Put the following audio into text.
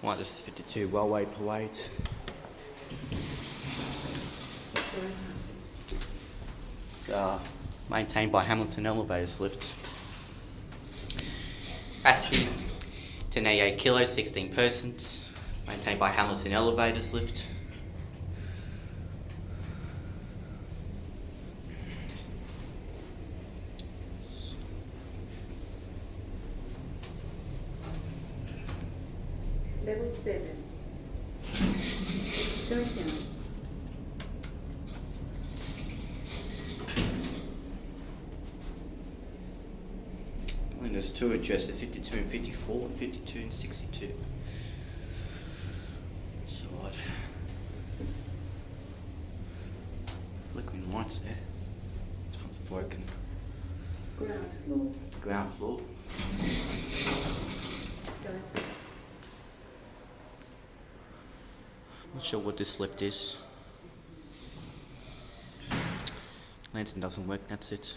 Right, this is 52 Railway Parade. It's maintained by Hamilton Elevators Lift. Capacity 1088 kilos, 16 persons. Maintained by Hamilton Elevators Lift. Level 7. Exertion. And there's two addresses, 52 and 54 and 52 and 62. Side. Flickering lights there. This one's broken. Ground floor. Ground floor. Go. Not sure what this lift is. Lantern doesn't work, that's it.